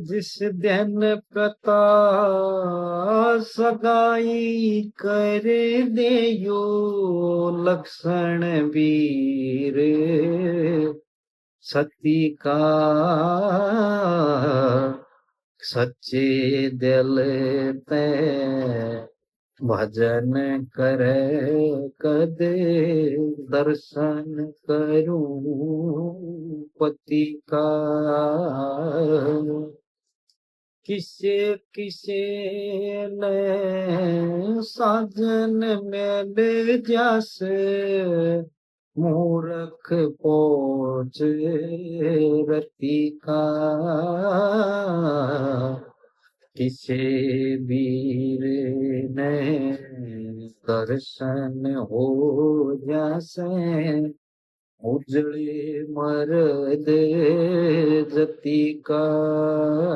जिस दिन कथा सगाई कर देयो लक्षण वीर सती का सच्चे दिल ते भजन करे कदे दर्शन करूं पति का किसे किसे ने साजन मेले जैसे मूर्ख पोच रति का किसे वीर ने दर्शन हो जैसे उजड़े मर्द जति का।